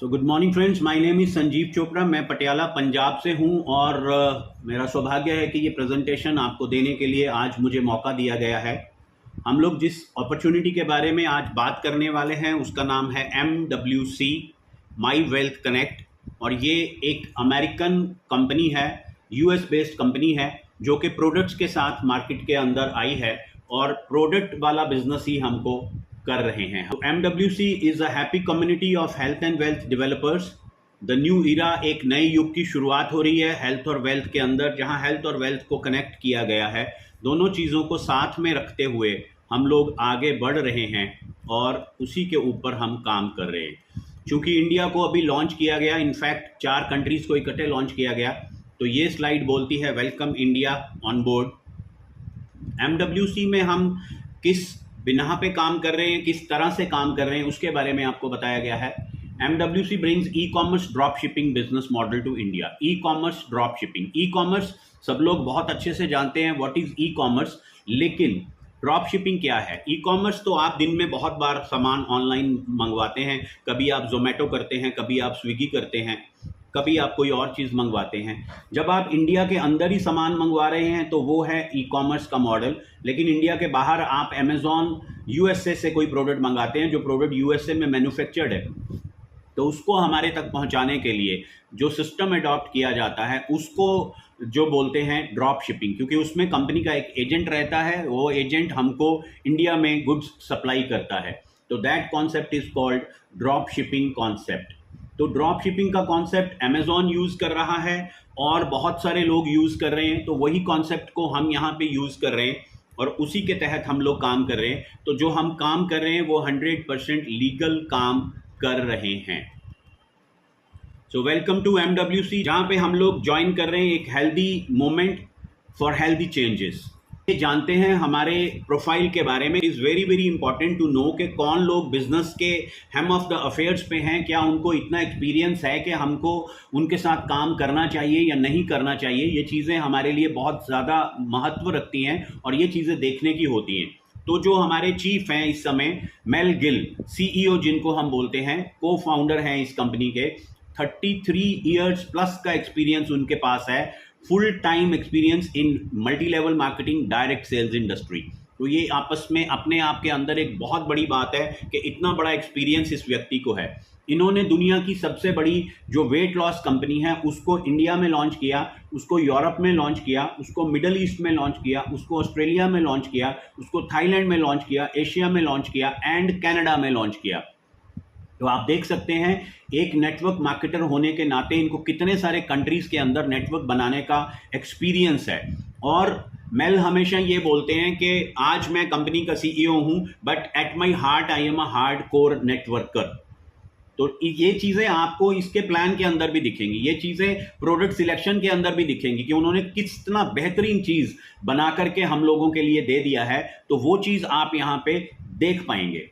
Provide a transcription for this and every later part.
So good morning friends, my name is Sanjeev Chopra. मैं पटियाला पंजाब से हूं और मेरा सौभाग्य है कि ये प्रेजेंटेशन आपको देने के लिए आज मुझे मौका दिया गया है। हम लोग जिस अपॉर्चुनिटी के बारे में आज बात करने वाले हैं उसका नाम है MWC माई वेल्थ कनेक्ट। और ये एक अमेरिकन कंपनी है, US बेस्ड कंपनी है जो कि प्रोडक्ट्स के साथ मार्केट के अंदर आई है और प्रोडक्ट वाला बिजनेस ही हमको कर रहे हैं। तो MWC is a happy community of health and wealth developers. The new era, एक नई युग की शुरुआत हो रही है हेल्थ और वेल्थ के अंदर, जहां हेल्थ और वेल्थ को कनेक्ट किया गया है। दोनों चीज़ों को साथ में रखते हुए हम लोग आगे बढ़ रहे हैं और उसी के ऊपर हम काम कर रहे हैं। चूँकि इंडिया को अभी लॉन्च किया गया, इनफैक्ट 4 कंट्रीज़ को इकट्ठे लॉन्च किया गया, तो ये स्लाइड बोलती है welcome India on board. MWC में हम किस बिना पे काम कर रहे हैं, किस तरह से काम कर रहे हैं, उसके बारे में आपको बताया गया है। MWC brings e-commerce drop shipping business model to India। e-commerce drop shipping, e-commerce सब लोग बहुत अच्छे से जानते हैं व्हाट इज e-commerce, लेकिन ड्रॉप शिपिंग क्या है। ई-कॉमर्स तो आप दिन में बहुत बार सामान ऑनलाइन मंगवाते हैं, कभी आप जोमेटो करते हैं, कभी आप स्विगी करते हैं, कभी आप कोई और चीज़ मंगवाते हैं। जब आप इंडिया के अंदर ही सामान मंगवा रहे हैं तो वो है ई-कॉमर्स का मॉडल। लेकिन इंडिया के बाहर आप अमेज़ॉन USA से कोई प्रोडक्ट मंगाते हैं जो प्रोडक्ट USA में मैन्युफैक्चर्ड है, तो उसको हमारे तक पहुंचाने के लिए जो सिस्टम अडॉप्ट किया जाता है उसको जो बोलते हैं ड्रॉप शिपिंग, क्योंकि उसमें कंपनी का एक एजेंट रहता है, वो एजेंट हमको इंडिया में गुड्स सप्लाई करता है। तो that concept is called drop shipping concept. तो ड्रॉप शिपिंग का कॉन्सेप्ट अमेज़ॉन यूज़ कर रहा है और बहुत सारे लोग यूज़ कर रहे हैं, तो वही कॉन्सेप्ट को हम यहाँ पे यूज़ कर रहे हैं और उसी के तहत हम लोग काम कर रहे हैं। तो जो हम काम कर रहे हैं वो 100% लीगल काम कर रहे हैं। सो वेलकम टू MWC, जहाँ पे हम लोग ज्वाइन कर रहे हैं एक healthy moment for healthy changes. ये जानते हैं हमारे प्रोफाइल के बारे में। Is very very important to know कि कौन लोग बिजनेस के हेम ऑफ द अफेयर्स पे हैं, क्या उनको इतना एक्सपीरियंस है कि हमको उनके साथ काम करना चाहिए या नहीं करना चाहिए। ये चीज़ें हमारे लिए बहुत ज़्यादा महत्व रखती हैं और ये चीज़ें देखने की होती हैं। तो जो हमारे चीफ हैं इस समय, मेल गिल, CEO जिनको हम बोलते हैं, को फाउंडर हैं इस कंपनी के, 33 इयर्स प्लस का एक्सपीरियंस उनके पास है, full time experience in multi level marketing, direct sales industry. तो ये आपस में अपने आप के अंदर एक बहुत बड़ी बात है कि इतना बड़ा एक्सपीरियंस इस व्यक्ति को है। इन्होंने दुनिया की सबसे बड़ी जो वेट लॉस कंपनी है उसको इंडिया में लॉन्च किया, उसको यूरोप में लॉन्च किया, उसको मिडल ईस्ट में लॉन्च किया, उसको ऑस्ट्रेलिया में लॉन्च किया, उसको थाईलैंड में लॉन्च किया, एशिया में लॉन्च किया एंड कनाडा में लॉन्च किया। तो आप देख सकते हैं एक नेटवर्क मार्केटर होने के नाते इनको कितने सारे कंट्रीज के अंदर नेटवर्क बनाने का एक्सपीरियंस है। और मेल हमेशा ये बोलते हैं कि आज मैं कंपनी का CEO हूं, but at my heart I am a hard core networker. तो ये चीज़ें आपको इसके प्लान के अंदर भी दिखेंगी, ये चीज़ें प्रोडक्ट सिलेक्शन के अंदर भी दिखेंगी कि उन्होंने कितना बेहतरीन चीज़ बना करके हम लोगों के लिए दे दिया है। तो वो चीज़ आप यहाँ पे देख पाएंगे।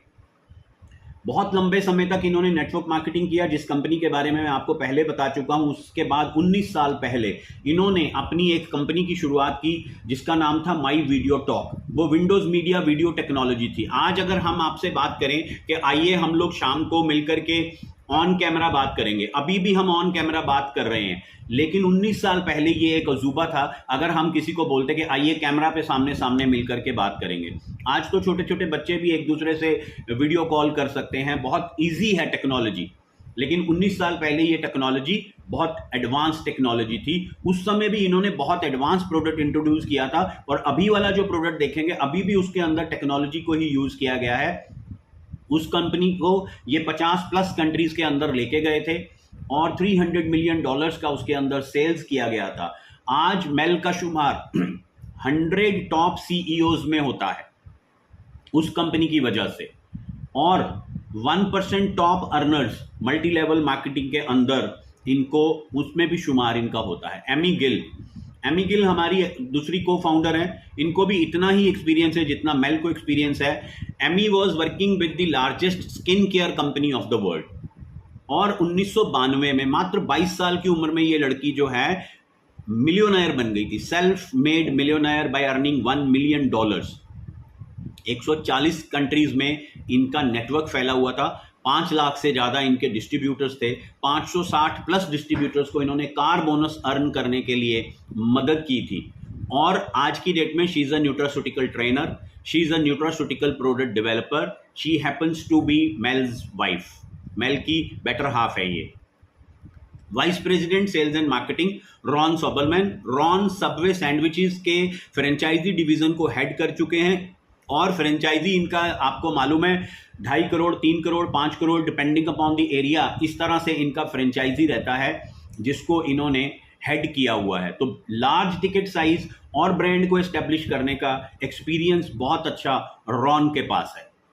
बहुत लंबे समय तक इन्होंने नेटवर्क मार्केटिंग किया, जिस कंपनी के बारे में मैं आपको पहले बता चुका हूं। उसके बाद 19 साल पहले इन्होंने अपनी एक कंपनी की शुरुआत की जिसका नाम था माई वीडियो टॉक। वो विंडोज मीडिया वीडियो टेक्नोलॉजी थी। आज अगर हम आपसे बात करें कि आइए हम लोग शाम को मिलकर के ऑन कैमरा बात करेंगे, अभी भी हम ऑन कैमरा बात कर रहे हैं, लेकिन 19 साल पहले ये एक अजूबा था अगर हम किसी को बोलते कि आइए कैमरा पे सामने सामने मिलकर के बात करेंगे। आज तो छोटे छोटे बच्चे भी एक दूसरे से वीडियो कॉल कर सकते हैं, बहुत इजी है टेक्नोलॉजी। लेकिन 19 साल पहले ये टेक्नोलॉजी बहुत एडवांस टेक्नोलॉजी थी। उस समय भी इन्होंने बहुत एडवांस प्रोडक्ट इंट्रोड्यूस किया था और अभी वाला जो प्रोडक्ट देखेंगे अभी भी उसके अंदर टेक्नोलॉजी को ही यूज किया गया है। उस कंपनी को ये 50+ कंट्रीज के अंदर लेके गए थे और $300 मिलियन का उसके अंदर सेल्स किया गया था। आज मेल का शुमार 100 टॉप CEOs में होता है उस कंपनी की वजह से, और 1% top earners multi level marketing के अंदर इनको उसमें भी शुमार इनका होता है। एमी गिल हमारी दूसरी को फाउंडर है। इनको भी इतना ही एक्सपीरियंस है जितना मेल को एक्सपीरियंस है। Amy was working with the largest skin care company of the world और 1992 में मात्र 22 साल की उम्र में ये लड़की जो है मिलियनेयर बन गई थी, self made millionaire by earning $1 million. 140 countries में इनका नेटवर्क फैला हुआ था। 5 लाख से ज़्यादा इनके डिस्ट्रीब्यूटर्स थे, 560 प्लस डिस्ट्रीब्यूटर्स को इन्होंने कार बोनस अर्न करने के लिए मदद की थी। और आज की डेट में she is a nutraceutical trainer, she is a nutraceutical product developer, she happens to be Mel's wife, Mel की बेटर हाफ है ये। Vice president sales and marketing Ron Sobelman, Ron Subway sandwiches के franchise division को head कर चुके हैं और franchise इनका आपको मालूम है 2.5 crore, 3 crore, 5 crore depending upon the area, इस तरह से इनका फ्रेंचाइजी रहता है जिसको इन्होंने हेड किया हुआ है। तो लार्ज टिकट साइज और ब्रांड को एस्टेब्लिश करने का एक्सपीरियंस बहुत अच्छा रॉन के पास है।